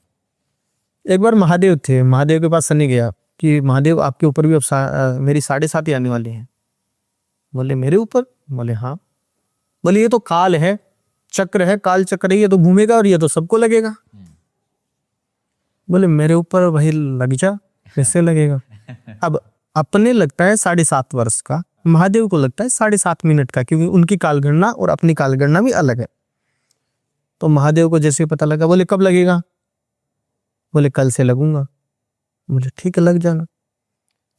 एक बार महादेव थे, महादेव के पास शनि गया कि महादेव आपके ऊपर भी अब मेरी 7.5 आने वाली है। बोले मेरे ऊपर? बोले हाँ। बोले ये तो काल है, चक्र है, काल चक्र है, ये तो घूमेगा और ये तो सबको लगेगा। बोले मेरे ऊपर वही लग जा, कैसे लगेगा? अब अपने लगता है 7.5 वर्ष का, महादेव को लगता है 7.5 मिनट का, क्योंकि उनकी कालगणना और अपनी कालगणना भी अलग है। तो महादेव को जैसे पता लगा, बोले कब लगेगा? बोले कल से लगूंगा। बोले ठीक है लग जाना।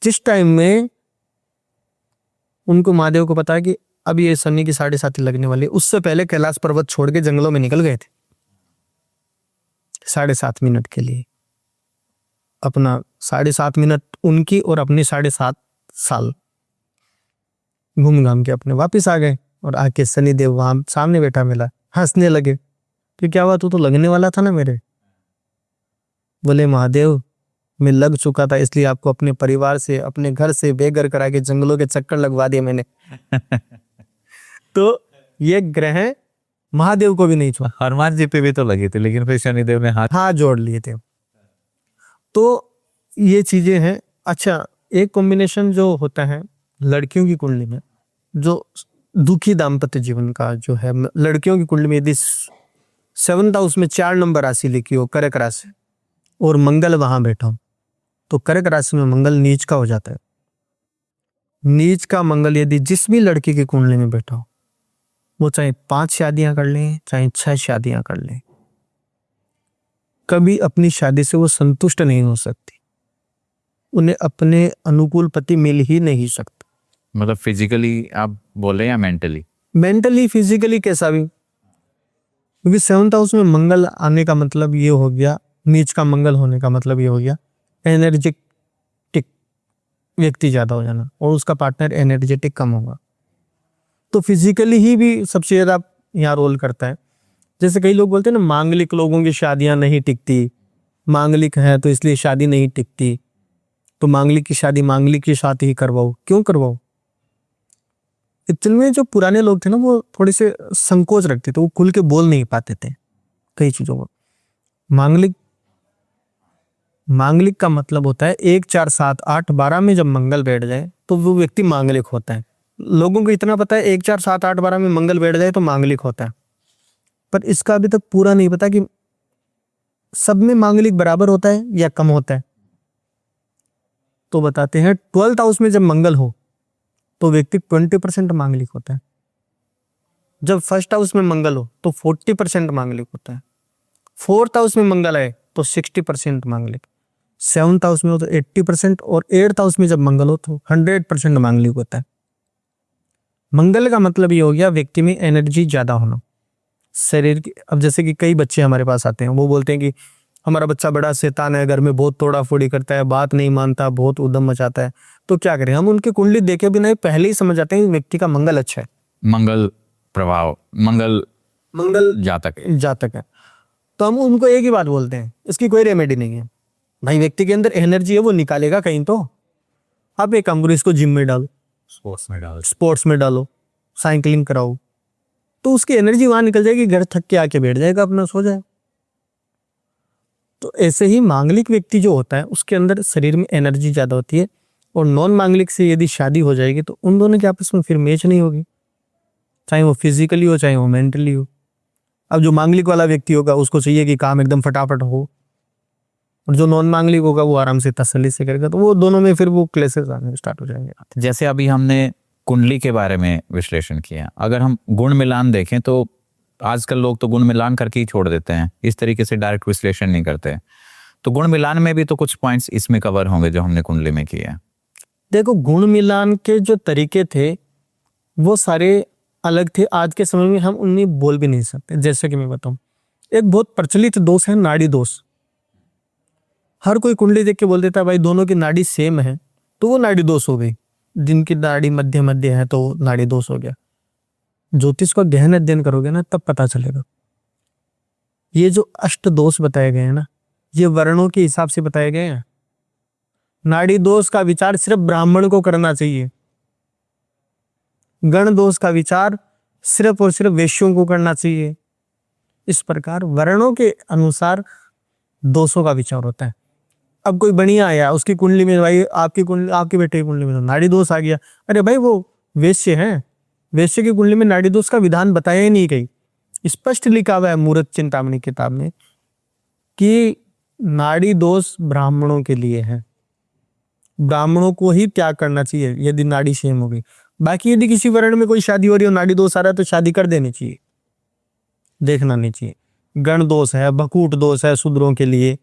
जिस टाइम में उनको महादेव को पता है कि अब ये शनि की 7.5 लगने वाली, उससे पहले कैलाश पर्वत छोड़ के जंगलों में निकल गए थे 7.5 मिनट के लिए। अपना 7.5 मिनट उनकी और अपनी 7.5 साल घूम घाम के अपने वापिस आ गए। और आके शनिदेव वहां सामने बैठा मिला, हंसने लगे कि क्या हुआ, तू तो लगने वाला था ना मेरे। बोले महादेव, मैं लग चुका था, इसलिए आपको अपने परिवार से, अपने घर से बेघर करा के जंगलों के चक्कर लगवा दिए मैंने। तो ये ग्रह महादेव को भी नहीं छुआ, हनुमान जी पे भी तो लगी थी, लेकिन फिर शनिदेव ने हाथ जोड़ लिए थे। तो ये चीजें हैं। अच्छा, एक कॉम्बिनेशन जो होता है लड़कियों की कुंडली में, जो दुखी दाम्पत्य जीवन का जो है, लड़कियों की कुंडली में यदि 7th हाउस में 4 नंबर राशि लिखी हो, कर्क राशि, और मंगल वहां बैठा हो, तो कर्क राशि में मंगल नीच का हो जाता है। नीच का मंगल यदि जिस भी लड़की की कुंडली में बैठा हो, वो चाहे 5 शादियां कर ले, चाहे 6 शादियां कर ले, कभी अपनी शादी से वो संतुष्ट नहीं हो सकती। उन्हें अपने अनुकूल पति मिल ही नहीं सकता। मतलब फिजिकली आप बोले या मेंटली? मेंटली, फिजिकली, कैसा भी, क्योंकि 7th हाउस में मंगल आने का मतलब ये हो गया, नीच का मंगल होने का मतलब ये हो गया एनर्जेटिक व्यक्ति ज्यादा हो जाना, और उसका पार्टनर एनर्जेटिक कम होगा। तो फिजिकली ही भी सबसे ज्यादा यहाँ रोल करता है। जैसे कई लोग बोलते हैं ना, मांगलिक लोगों की शादियां नहीं टिकती, मांगलिक है तो इसलिए शादी नहीं टिकती, तो मांगलिक की शादी मांगलिक के साथ ही करवाओ। क्यों करवाओ? इतने जो पुराने लोग थे ना, वो थोड़े से संकोच रखते थे, वो खुल के बोल नहीं पाते थे कई चीजों को। मांगलिक का मतलब होता है 1 4 7 8 12 में जब मंगल बैठ जाए तो वो व्यक्ति मांगलिक होता है। लोगों को इतना पता है 1 4 7 8 12 में मंगल बैठ जाए तो मांगलिक होता है, पर इसका अभी तक पूरा नहीं पता कि सब में मांगलिक बराबर होता है या कम होता है। तो बताते हैं 12th हाउस में जब मंगल हो तो व्यक्ति 20% मांगलिक होता है। जब 1st हाउस में मंगल हो तो 40% मांगलिक होता है। 4th हाउस में मंगल आए तो 60% मांगलिक। 7th हाउस में हो तो 80%, और 8th हाउस में जब मंगल हो तो 100% मांगलिक होता है। मंगल का मतलब ये हो गया व्यक्ति में एनर्जी ज्यादा होना, शरीर की। अब जैसे कि कई बच्चे हमारे पास आते हैं, वो बोलते हैं कि हमारा बच्चा बड़ा शैतान है, घर में बहुत तोड़ा फोड़ी करता है, बात नहीं मानता, बहुत उद्यम मचाता है। तो क्या करें? हम उनकी कुंडली देखे बिना पहले ही समझ जाते हैं व्यक्ति का मंगल अच्छा है, मंगल प्रभाव, मंगल जातक है। तो हम उनको एक ही बात बोलते हैं, इसकी कोई रेमेडी नहीं है भाई। व्यक्ति के अंदर एनर्जी है, वो निकालेगा कहीं तो। आप एक काम करो, इसको जिम में डालो, स्पोर्ट्स में डालो, साइकिलिंग कराओ, तो उसकी एनर्जी वहां निकल जाएगी, घर थक के आके बैठ जाएगा, अपना सो जाए। तो ऐसे ही मांगलिक व्यक्ति जो होता है उसके अंदर शरीर में एनर्जी ज्यादा होती है, और नॉन मांगलिक से यदि शादी हो जाएगी तो उन दोनों के आपस में फिर मैच नहीं होगी, चाहे वो फिजिकली हो चाहे वो मेंटली हो। अब जो मांगलिक वाला व्यक्ति होगा उसको चाहिए कि काम एकदम फटाफट हो, और जो नॉन मांगलिक होगा वो आराम से तसल्ली से करेगा, तो वो दोनों में फिर वो क्लेशेस आने स्टार्ट हो जाएंगे। जैसे अभी हमने कुंडली के बारे में विश्लेषण किया, अगर हम गुण मिलान देखें तो आजकल लोग तो गुण मिलान करके ही छोड़ देते हैं, इस तरीके से डायरेक्ट विश्लेषण नहीं करते। तो गुण मिलान में भी तो कुछ पॉइंट्स इसमें कवर होंगे जो हमने कुंडली में किए हैं। देखो, गुण मिलान के जो तरीके थे वो सारे अलग थे, आज के समय में हम उन्हें बोल भी नहीं सकते। जैसे कि मैं बताऊं, एक बहुत प्रचलित दोष है नाड़ी दोष। हर कोई कुंडली देख के बोल देता है भाई दोनों की नाड़ी सेम है, तो वो नाड़ी दोष हो गई। जिनकी नाड़ी मध्य मध्य है तो नाड़ी दोष हो गया। ज्योतिष का गहन अध्ययन करोगे ना तब पता चलेगा। ये जो अष्ट दोष बताए गए हैं ना, ये वर्णों के हिसाब से बताए गए हैं। नाड़ी दोष का विचार सिर्फ ब्राह्मण को करना चाहिए, गण दोष का विचार सिर्फ और सिर्फ वैश्यों को करना चाहिए। इस प्रकार वर्णों के अनुसार दोषों का विचार होता है। अब कोई बढ़िया आया, उसकी कुंडली में भाई आपकी बेटे की कुंडली में तो नाड़ी दोष आ गया, अरे भाई वो वैश्य है, वैश्य की कुंडली में नाड़ी दोष का विधान बताया ही नहीं कहीं। स्पष्ट लिखा हुआ है मूर्त चिंतामणि किताब में कि नाड़ी दोष ब्राह्मणों के लिए है, ब्राह्मणों को ही त्याग करना चाहिए यदि नाड़ी सेम हो गई। बाकी यदि किसी वर्ण में कोई शादी हो रही हो, नाड़ी दोष आ रहा है तो शादी कर देनी चाहिए, देखना नहीं चाहिए। गण दोष है, भकूट दोष है शूद्रों के लिए,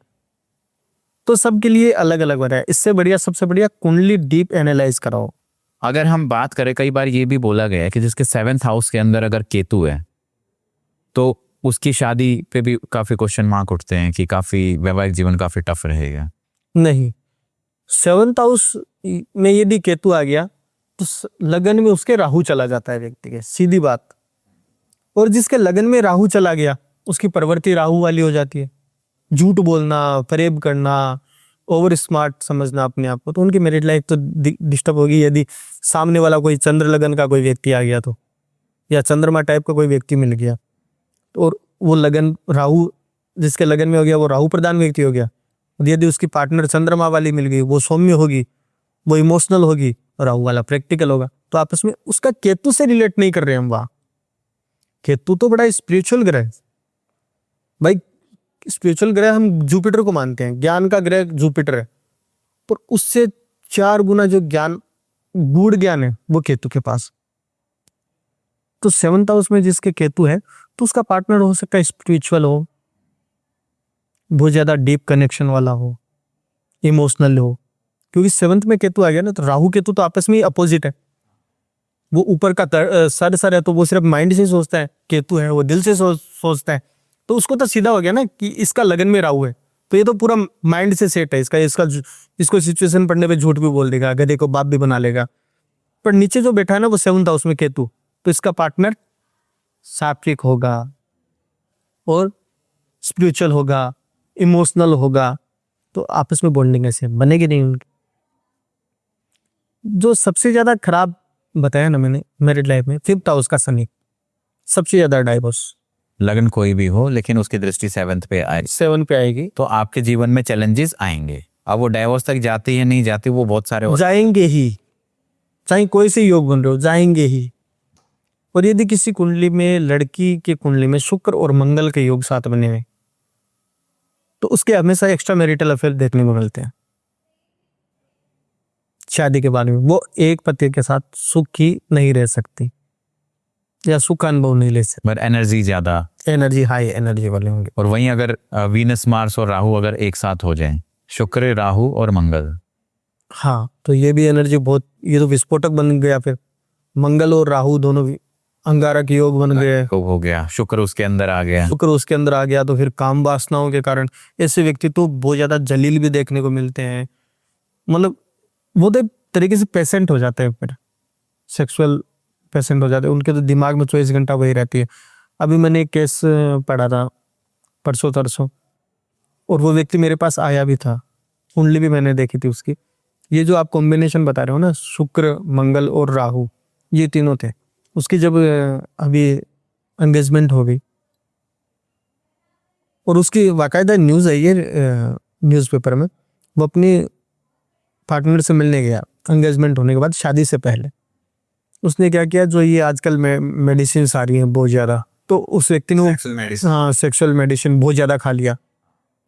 तो सबके लिए अलग अलग हो रहा है। इससे बढ़िया, सबसे बढ़िया कुंडली डीप एनालाइज कराओ। अगर हम बात करें, कई बार ये भी बोला गया है कि जिसके 7th हाउस के अंदर अगर केतु है तो उसकी शादी पे भी काफी क्वेश्चन मार्क उठते हैं कि काफी वैवाहिक जीवन काफी टफ रहेगा। नहीं, 7th हाउस में यदि केतु आ गया तो लगन में उसके राहु चला जाता है व्यक्ति के, सीधी बात। और जिसके लगन में राहु चला गया उसकी प्रवृत्ति राहु वाली हो जाती है, झूठ बोलना, फरेब करना, ओवर स्मार्ट समझना अपने आप को, तो उनकी मैरिड लाइफ तो डिस्टर्ब होगी। यदि सामने वाला कोई चंद्र लगन का कोई व्यक्ति आ गया तो, या चंद्रमा टाइप का कोई व्यक्ति मिल गया, और वो लगन राहु जिसके लगन में हो गया वो राहु प्रधान व्यक्ति हो गया, और यदि उसकी पार्टनर चंद्रमा वाली मिल गई, वो सौम्य होगी, वो इमोशनल होगी, राहु वाला प्रैक्टिकल होगा, तो आपस में उसका केतु से रिलेट नहीं कर रहे हम वहां। केतु तो बड़ा स्पिरिचुअल ग्रह है भाई, स्पिरिचुअल ग्रह हम जुपिटर को मानते हैं, ज्ञान का ग्रह जुपिटर है, पर उससे 4 गुना जो ज्ञान, गूढ़ ज्ञान है वो केतु के पास। तो 7th हाउस में जिसके केतु है तो उसका पार्टनर हो सकता है स्पिरिचुअल हो, बहुत ज्यादा डीप कनेक्शन वाला हो, इमोशनल हो, क्योंकि 7th में केतु आ गया ना, तो राहु केतु तो आपस में ही अपोजिट है। वो ऊपर का सर है तो वो सिर्फ माइंड से सोचता है, केतु है वो दिल से सोचता है, तो उसको तो सीधा हो गया ना कि इसका लगन में राहु है, तो ये तो पूरा माइंड से सेट है इसको सिचुएशन पड़ने पे झूठ भी बोल देगा, गधे को बाप भी बना लेगा। पर नीचे जो बैठा है ना वो 7th हाउस में केतु, तो इसका पार्टनर सात्विक होगा और स्पिरिचुअल होगा, इमोशनल होगा, तो आपस में बॉन्डिंग ऐसे बनेगी नहीं उनकी। जो सबसे ज्यादा खराब बताया ना मैंने मैरिड लाइफ में, 5th हाउस का शनि, सबसे ज्यादा डाइवोर्स। लगन कोई भी हो लेकिन उसकी दृष्टि 7th पे आए 7 पे आएगी तो आपके जीवन में चैलेंजेस आएंगे। अब वो डाइवोर्स तक जाती है नहीं जाती, वो बहुत सारे जाएंगे ही, चाहे कोई से योग बन रहे हो जाएंगे ही। और यदि किसी कुंडली में, लड़की के कुंडली में शुक्र और मंगल के योग साथ बने हुए, तो उसके हमेशा एक्स्ट्रा मैरिटल अफेयर देखने को मिलते हैं। शादी के बाद में वो एक पति के साथ सुख ही नहीं रह सकती या सुख का अनुभव नहीं ले सकती, पर एनर्जी ज्यादा, एनर्जी हाई एनर्जी वाले होंगे। और वहीं अगर वीनस मार्स और राहु अगर एक साथ हो जाएं, शुक्र राहु और मंगल, हाँ, तो ये भी एनर्जी बहुत, ये तो विस्फोटक बन गया। फिर मंगल और राहु दोनों भी अंगारक योग बन गए, हो गया, शुक्र उसके अंदर आ गया, शुक्र उसके अंदर आ गया, तो फिर काम वासनाओं के कारण ऐसे व्यक्ति तो बहुत ज्यादा जलील भी देखने को मिलते हैं। मतलब वो तो एक तरीके से पेशेंट हो जाते हैं, फिर सेक्सुअल पेशेंट हो जाते हैं, उनके तो दिमाग में 24 घंटा वही रहती है। अभी मैंने एक केस पढ़ा था परसों तरसों, और वो व्यक्ति मेरे पास आया भी था, कुंडली भी मैंने देखी थी उसकी। ये जो आप कॉम्बिनेशन बता रहे हो ना, शुक्र मंगल और राहु, ये तीनों थे। उसकी जब अभी एंगेजमेंट हो गई, और उसकी बाकायदा न्यूज़ है ये न्यूज़पेपर में, वो अपनी पार्टनर से मिलने गया एंगेजमेंट होने के बाद, शादी से पहले। उसने क्या किया, जो ये आजकल मेडिसिन आ रही हैं बहुत ज़्यादा, तो उस व्यक्ति ने हाँ सेक्सुअल मेडिसिन बहुत ज़्यादा खा लिया,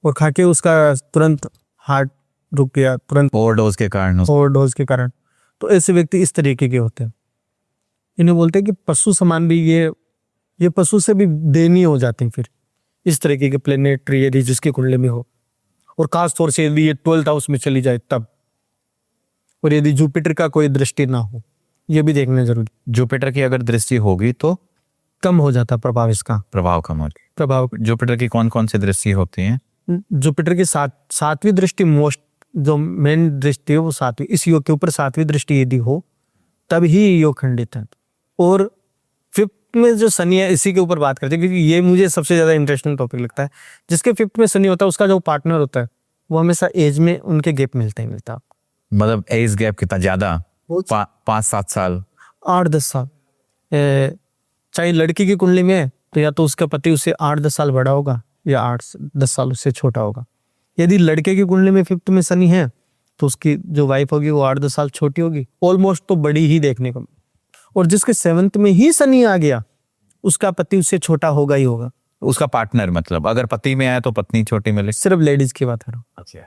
और खा के उसका तुरंत हार्ट रुक गया, तुरंत ओवरडोज के कारण। ओवरडोज के कारण। तो ऐसे व्यक्ति इस तरीके के होते हैं। इन्हें बोलते हैं कि पशु समान भी, ये पशु से भी दयनीय हो जाते हैं फिर इस तरीके के प्लेनेटरी यदि जिसके कुंडली में हो, और खास तौर से यदि ये 12th हाउस में चली जाए तब, और यदि जुपिटर का कोई दृष्टि ना हो, ये भी देखना जरूरी। जुपिटर की अगर दृष्टि होगी तो कम हो जाता प्रभाव, इसका प्रभाव कम हो। प्रभाव जुपिटर की कौन कौन सी दृष्टि होती है? जुपिटर की 7वीं दृष्टि, मोस्ट जो मेन दृष्टि है वो 7वीं, इस योग के ऊपर 7वीं दृष्टि यदि हो तब ही योग खंडित है। और 5th में जो शनि है, इसी के ऊपर बात करते हैं, क्योंकि ये मुझे सबसे ज्यादा इंटरेस्टिंग टॉपिक लगता है। जिसके 5th में शनि होता है, उसका जो पार्टनर होता है वो हमेशा एज में उनके गैप मिलता ही मिलता है। मतलब एज गैप कितना ज्यादा? 5-7 साल, 8-10 साल। चाहे लड़की की कुंडली में है तो या तो उसका पति उससे 8-10 साल बड़ा होगा, या 8-10 साल उससे छोटा होगा। यदि लड़के की कुंडली में 5th में शनि है तो उसकी जो वाइफ होगी वो 8-10 साल छोटी होगी, ऑलमोस्ट तो बड़ी ही देखने को। और जिसके 7th में ही शनि आ गया, उसका पति उससे छोटा होगा ही होगा। उसका पार्टनर, मतलब अगर पति में आया तो पत्नी छोटी मिले, सिर्फ लेडीज की बात कर रहा हूँ, अच्छा,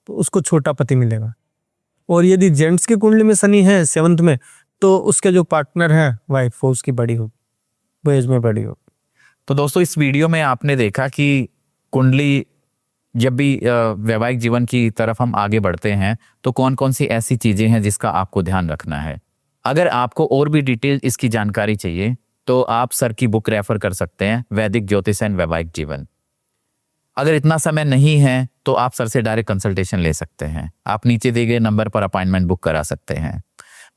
तो उसको छोटा पति मिलेगा। और यदि जेंट्स की कुंडली में शनि है 7th में, तो उसके जो पार्टनर है वाइफ, वो उसकी बड़ी होगी, वो एज में बड़ी होगी। तो दोस्तों इस वीडियो में आपने देखा कि कुंडली, जब भी वैवाहिक जीवन की तरफ हम आगे बढ़ते हैं तो कौन कौन सी ऐसी चीजें हैं जिसका आपको ध्यान रखना है। अगर आपको और भी डिटेल इसकी जानकारी चाहिए तो आप सर की बुक रेफर कर सकते हैं, वैदिक ज्योतिष एंड वैवाहिक जीवन। अगर इतना समय नहीं है तो आप सर से डायरेक्ट कंसल्टेशन ले सकते हैं। आप नीचे दिए गए नंबर पर अपॉइंटमेंट बुक करा सकते हैं।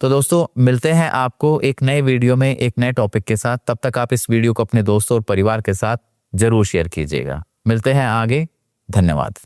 तो दोस्तों मिलते हैं आपको एक नए वीडियो में एक नए टॉपिक के साथ। तब तक आप इस वीडियो को अपने दोस्तों और परिवार के साथ जरूर शेयर कीजिएगा। मिलते हैं आगे। धन्यवाद।